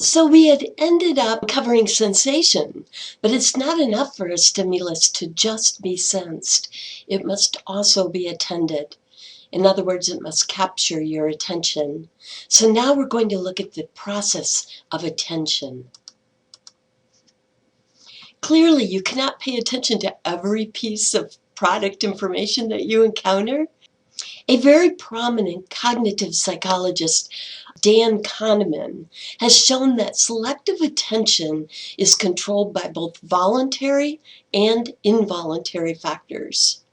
So we had ended up covering sensation, but it's not enough for a stimulus to just be sensed. It must also be attended. In other words, it must capture your attention. So now we're going to look at the process of attention. Clearly, you cannot pay attention to every piece of product information that you encounter. A very prominent cognitive psychologist, Dan Kahneman, has shown that selective attention is controlled by both voluntary and involuntary factors.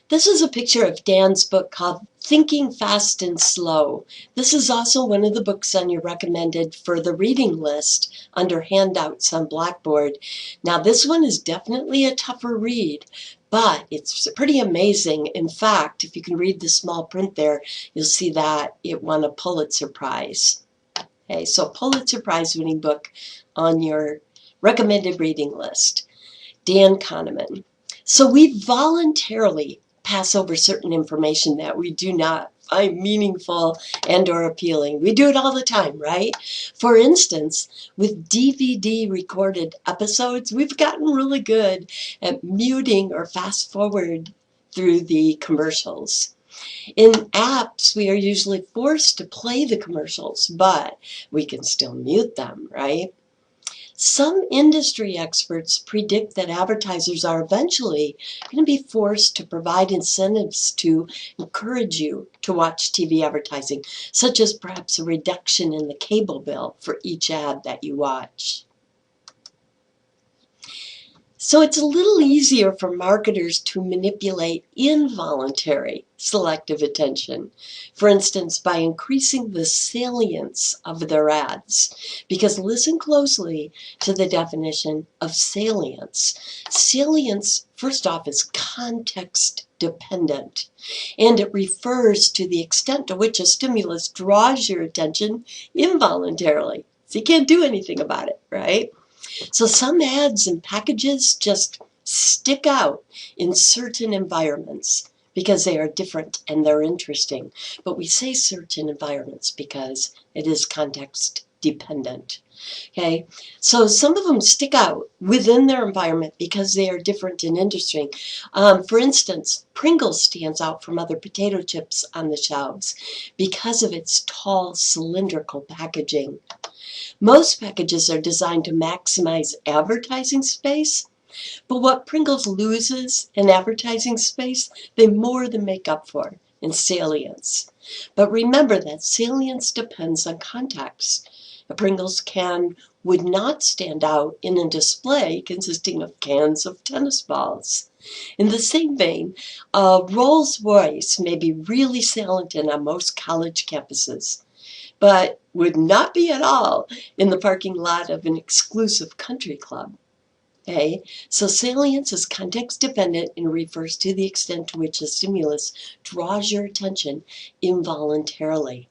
This is a picture of Dan's book called Thinking Fast and Slow. This is also one of the books on your recommended further reading list under handouts on Blackboard. Now, this one is definitely a tougher read, but it's pretty amazing. In fact, if you can read the small print there, you'll see that it won a Pulitzer Prize. Okay, so Pulitzer Prize winning book on your recommended reading list. Dan Kahneman. So we voluntarily pass over certain information that we do not find meaningful and or appealing. We do it all the time, right? For instance, with DVD recorded episodes, we've gotten really good at muting or fast forward through the commercials. In apps, we are usually forced to play the commercials, but we can still mute them, right? Some industry experts predict that advertisers are eventually going to be forced to provide incentives to encourage you to watch TV advertising, such as perhaps a reduction in the cable bill for each ad that you watch. So it's a little easier for marketers to manipulate involuntary selective attention, for instance, by increasing the salience of their ads. Because listen closely to the definition of salience. Salience, first off, is context dependent, and it refers to the extent to which a stimulus draws your attention involuntarily. So you can't do anything about it, right? So some ads and packages just stick out in certain environments because they are different and they're interesting. But we say certain environments because it is context dependent. Okay, so some of them stick out within their environment because they are different and interesting. For instance, Pringles stands out from other potato chips on the shelves because of its tall cylindrical packaging. Most packages are designed to maximize advertising space, but what Pringles loses in advertising space, they more than make up for in salience. But remember that salience depends on context. A Pringles can would not stand out in a display consisting of cans of tennis balls. In the same vein, Rolls-Royce may be really salient on most college campuses, but would not be at all in the parking lot of an exclusive country club. Okay, so salience is context dependent and refers to the extent to which a stimulus draws your attention involuntarily.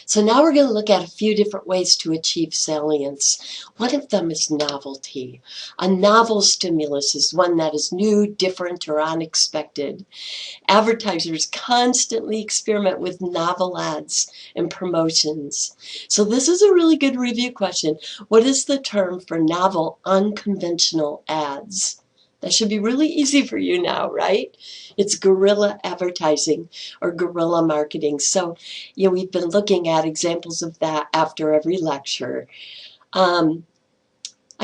So now we're going to look at a few different ways to achieve salience. One of them is novelty. A novel stimulus is one that is new, different, or unexpected. Advertisers constantly experiment with novel ads and promotions. So this is a really good review question. What is the term for novel, unconventional ads? That should be really easy for you now, right? It's guerrilla advertising or guerrilla marketing. So, we've been looking at examples of that after every lecture. I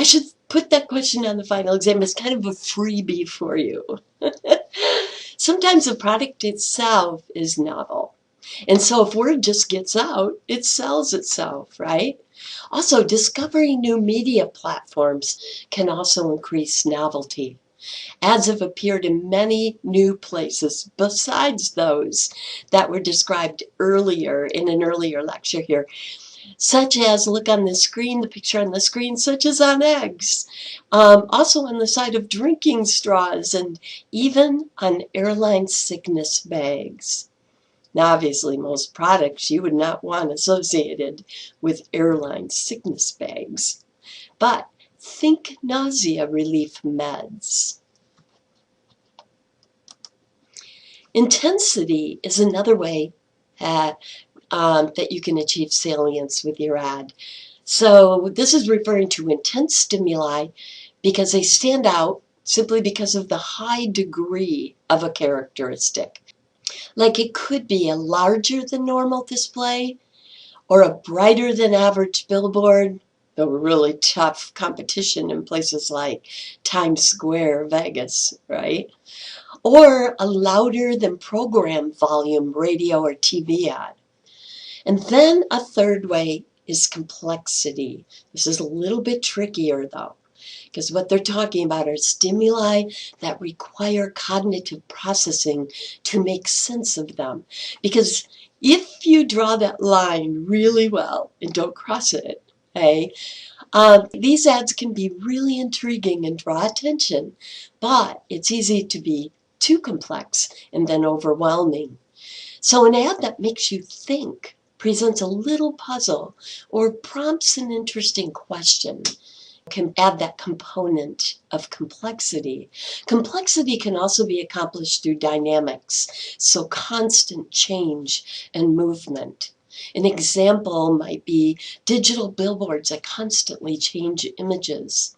should put that question on the final exam as kind of a freebie for you. Sometimes the product itself is novel. And so if word just gets out, it sells itself, right? Also, discovering new media platforms can also increase novelty. Ads have appeared in many new places besides those that were described earlier in an earlier lecture here, such as, look on the screen, the picture on the screen, such as on eggs, also on the side of drinking straws, and even on airline sickness bags. Now, obviously, most products you would not want associated with airline sickness bags, but think nausea relief meds. Intensity is another way that you can achieve salience with your ad. So this is referring to intense stimuli because they stand out simply because of the high degree of a characteristic. Like it could be a larger than normal display or a brighter than average billboard, though really tough competition in places like Times Square, Vegas, right? Or a louder than program volume radio or TV ad. And then a third way is complexity. This is a little bit trickier though, because what they're talking about are stimuli that require cognitive processing to make sense of them. Because if you draw that line really well and don't cross it, okay, these ads can be really intriguing and draw attention, but it's easy to be too complex and then overwhelming. So an ad that makes you think, presents a little puzzle, or prompts an interesting question can add that component of complexity. Complexity can also be accomplished through dynamics, so constant change and movement. An example might be digital billboards that constantly change images.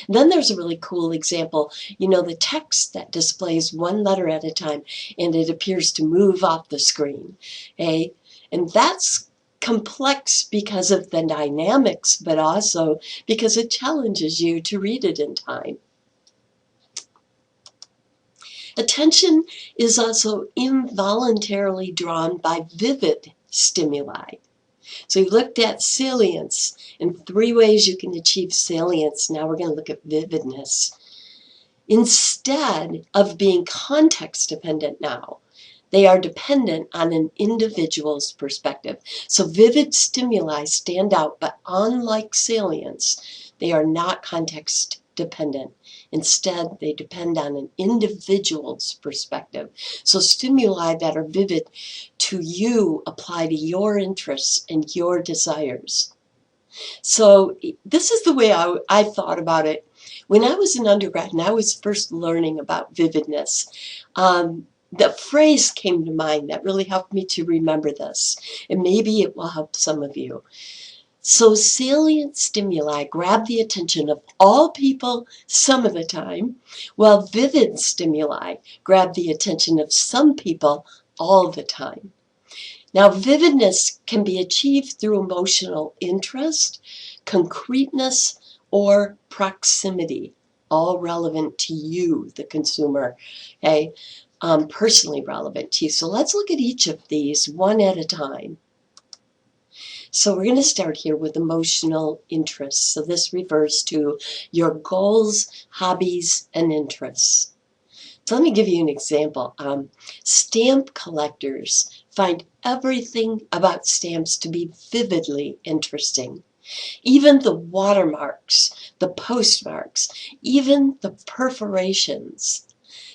Then there's a really cool example, the text that displays one letter at a time and it appears to move off the screen. Okay? And that's complex because of the dynamics, but also because it challenges you to read it in time. Attention is also involuntarily drawn by vivid stimuli. So we looked at salience and 3 ways you can achieve salience. Now we're going to look at vividness. Instead of being context dependent now, they are dependent on an individual's perspective. So vivid stimuli stand out, but unlike salience, they are not context dependent. Instead, they depend on an individual's perspective. So stimuli that are vivid to you apply to your interests and your desires. So this is the way I thought about it. When I was an undergrad and I was first learning about vividness, the phrase came to mind that really helped me to remember this, and maybe it will help some of you. So salient stimuli grab the attention of all people some of the time, while vivid stimuli grab the attention of some people all the time. Now, vividness can be achieved through emotional interest, concreteness, or proximity, all relevant to you, the consumer, okay? Personally relevant to you. So let's look at each of these one at a time. So we're going to start here with emotional interests. So this refers to your goals, hobbies, and interests. So let me give you an example. Stamp collectors find everything about stamps to be vividly interesting. Even the watermarks, the postmarks, even the perforations.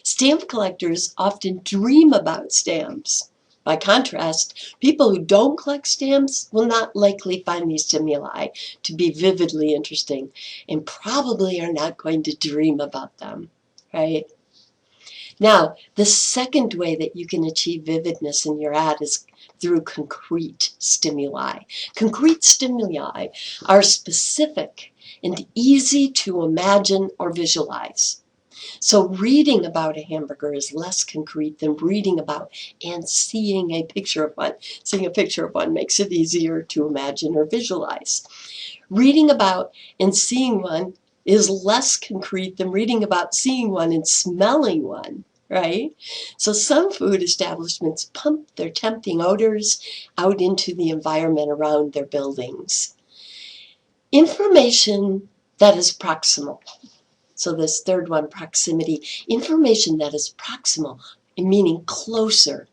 Stamp collectors often dream about stamps. By contrast, people who don't collect stamps will not likely find these stimuli to be vividly interesting and probably are not going to dream about them, right? Now, the second way that you can achieve vividness in your ad is through concrete stimuli. Concrete stimuli are specific and easy to imagine or visualize. So reading about a hamburger is less concrete than reading about and seeing a picture of one. Seeing a picture of one makes it easier to imagine or visualize. Reading about and seeing one is less concrete than reading about seeing one and smelling one, right? So some food establishments pump their tempting odors out into the environment around their buildings. Information that is proximal. So this third one, proximity. Information that is proximal, meaning closer,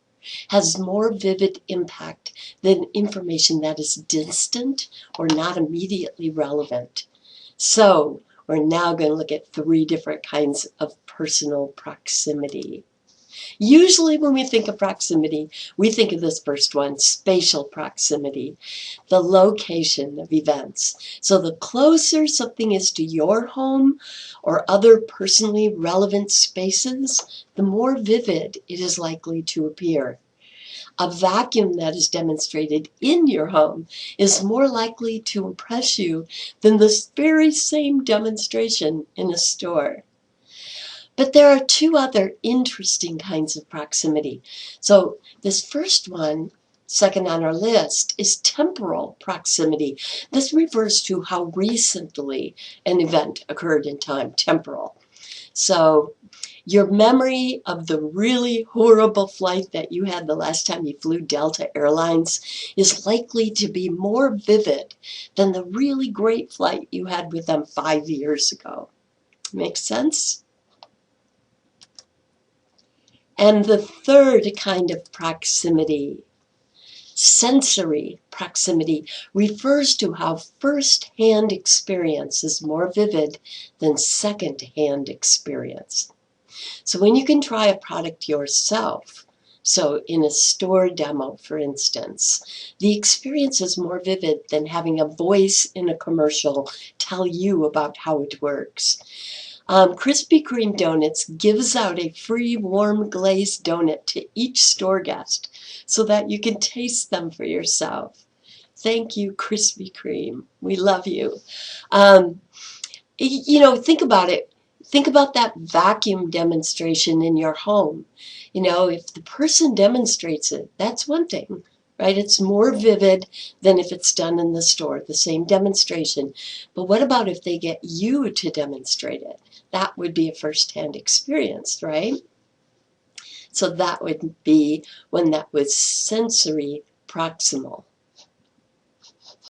has more vivid impact than information that is distant or not immediately relevant. So we're now going to look at 3 different kinds of personal proximity. Usually when we think of proximity, we think of this first one, spatial proximity, the location of events. So the closer something is to your home or other personally relevant spaces, the more vivid it is likely to appear. A vacuum that is demonstrated in your home is more likely to impress you than this very same demonstration in a store. But there are two other interesting kinds of proximity. So this first one, second on our list, is temporal proximity. This refers to how recently an event occurred in time, temporal. So your memory of the really horrible flight that you had the last time you flew Delta Airlines is likely to be more vivid than the really great flight you had with them 5 years ago. Makes sense? And the third kind of proximity, sensory proximity, refers to how first-hand experience is more vivid than second-hand experience. So when you can try a product yourself, so in a store demo, for instance, the experience is more vivid than having a voice in a commercial tell you about how it works. Krispy Kreme Donuts gives out a free warm glazed donut to each store guest so that you can taste them for yourself. Thank you, Krispy Kreme. We love you. Think about it. Think about that vacuum demonstration in your home. If the person demonstrates it, that's one thing, right? It's more vivid than if it's done in the store, the same demonstration. But what about if they get you to demonstrate it? That would be a first-hand experience, right? So that would be when that was sensory proximal.